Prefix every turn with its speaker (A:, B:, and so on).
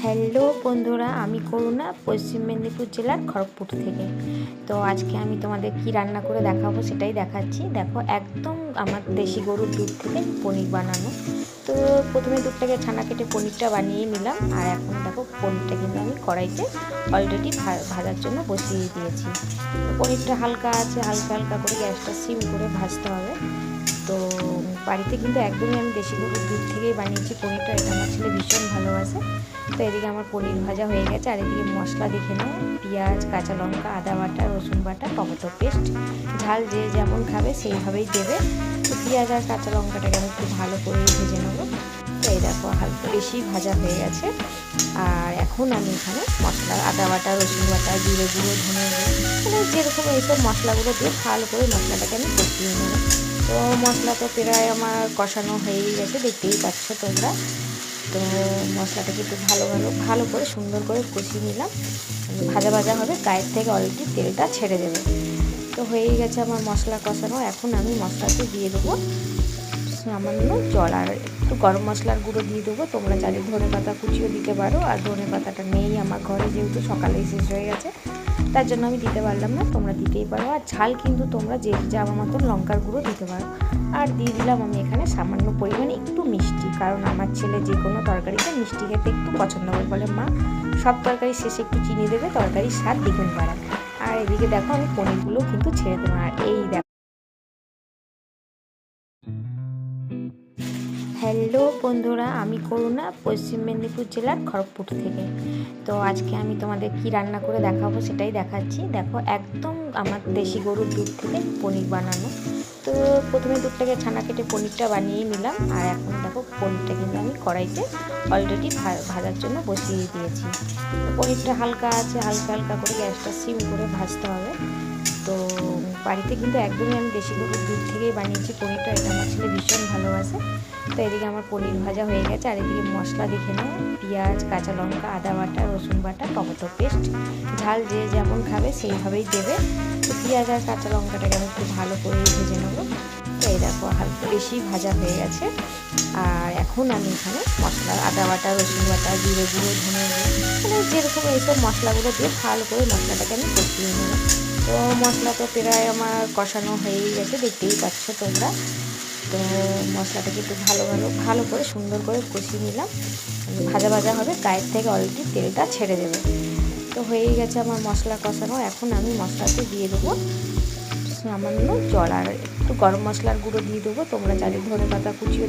A: Hello বন্ধুরা, আমি করুণা, পশ্চিম মেদিনীপুর জেলার খড়গপুর থেকে। তো আজকে আমি তোমাদের কি রান্না করে দেখাবো সেটাই দেখাচ্ছি। দেখো, একদম আমার দেশি গরুর দুধ থেকে পনির বানানো। তো প্রথমে দুধটাকে ছানা কেটে পনিরটা বানিয়ে নিলাম। আর এখন দেখো, পনিরটা কিন্তু আমি কড়াইতে অলরেডি ভাজার জন্য বসিয়ে দিয়েছি। তো পনিরটা হালকা আছে, হালকা হালকা করে গ্যাসটা সিম করে ভাজতে হবে। তো বাড়িতে কিন্তু একদমই আমি দেশি গরুর দুধ থেকেই বানিয়েছি পনিরটা। এটা আমার ছেলে ভীষণ ভালোবাসে। তো এদিকে আমার পনির ভাজা হয়ে গেছে। আর এদিকে মশলা দেখে নাও, পেঁয়াজ, কাঁচা লঙ্কা, আদা বাটা, রসুন বাটা, টমেটো পেস্ট। ঝাল যে যেমন খাবে সেইভাবেই দেবে। তো পেঁয়াজ আর কাঁচা লঙ্কাটাকে আমি একটু ভালো করে ভেজে নেবো। তো এই দেখো, হালকা বেশি ভাজা হয়ে গেছে। আর এখন আমি এখানে মশলা, আদা বাটা, রসুন বাটা, জিরে গুঁড়ো, ধনে গুঁড়ো, মানে যেরকম এইসব মশলাগুলো দিয়ে ভালো করে মশলাটাকে আমি কষিয়ে নেবো। তো মশলা তো প্রায় আমার কষানো হয়েই গেছে, দেখতেই পাচ্ছ তোমরা। তো মশলাটাকে একটু ভালো করে সুন্দর করে কষিয়ে নিলাম। ভাজা ভাজা হবে, গায়ের থেকে অলরেডি তেলটা ছেড়ে দেবে। তো হয়েই গেছে আমার মশলা কষানো। এখন আমি মশলাতে দিয়ে দেবো সামান্য জল, আর একটু গরম মশলার গুঁড়ো দিয়ে দেবো। তোমরা চাইলে ধনে পাতা কুচিও দিতে পারো। আর ধনে পাতাটা নেই আমার ঘরে, যেহেতু সকালেই শেষ হয়ে গেছে, তার জন্য আমি দিতে পারলাম না। তোমরা দিতেই পারো। আর ঝাল কিন্তু তোমরা যে যাওয়া মতন লঙ্কার গুঁড়ো দিতে পারো। আর দিয়ে দিলাম আমি এখানে সামান্য পরিমাণে একটু মিষ্টি, কারণ আমার ছেলে যে কোনো তরকারিতে মিষ্টি খেতে একটু পছন্দ করে। বলে, মা সব তরকারি শেষে একটু চিনি দেবে, তরকারির স্বাদ দ্বিগুণ বাড়ায়। আর এদিকে দেখো, আমি পনিরগুলো কিন্তু ছেড়ে দেবো। আর এই দেখো, হ্যালো বন্ধুরা, আমি করুণা, পশ্চিম মেদিনীপুর জেলার খড়গপুর থেকে। তো আজকে আমি তোমাদের কি রান্না করে দেখাবো সেটাই দেখাচ্ছি। দেখো, একদম আমার দেশি গরুর দুধ থেকে পনির বানানো। তো প্রথমে দুধটাকে ছানা কেটে পনিরটা বানিয়ে নিলাম। আর এখন দেখো, পনিরটা কিন্তু আমি কড়াইতে অলরেডি ভাজার জন্য বসিয়ে দিয়েছি। তো পনিরটা হালকা আছে, হালকা হালকা করে গ্যাসটা সিম করে ভাজতে হবে। তো বাড়িতে কিন্তু একদমই আমি দেশি গরুর দুধ থেকেই বানিয়েছি পনিরটা। এটা আমার ছেলে ভীষণ ভালোবাসে। তো এদিকে আমার পনির ভাজা হয়ে গেছে। আর এদিকে মশলা দেখে নাও, পেঁয়াজ, কাঁচা লঙ্কা, আদা বাটা, রসুন বাটা, টমেটো পেস্ট। ঝাল যে যেমন খাবে সেইভাবেই দেবে। তো পেঁয়াজ আর কাঁচা লঙ্কাটাকে আমি একটু ভালো করে ভেজে নেবো। তো এই দেখো, হালকা বেশি ভাজা হয়ে গেছে। আর এখন আমি এখানে মশলা, আদা বাটা, রসুন বাটা, জিরে গুঁড়ো, ধনে গুঁড়ো, মানে যেরকম এইসব মশলাগুলো দিয়ে ভালো করে মশলাটাকে আমি কষিয়ে নেবো। তো মশলা তো প্রায় আমার কষানো হয়েই গেছে, দেখতেই পাচ্ছ তোমরা। তো মশলাটাকে একটু ভালো করে সুন্দর করে কষিয়ে নিলাম। ভাজা ভাজা হবে, গায়ের থেকে অলরেডি তেলটা ছেড়ে দেবে। তো হয়েই গেছে আমার মশলা কষানো। এখন আমি মশলাতে দিয়ে দেবো সামান্য জল, আর একটু গরম মশলার গুঁড়ো দিয়ে দেবো। তোমরা চাইলে ধনে পাতা কুচিও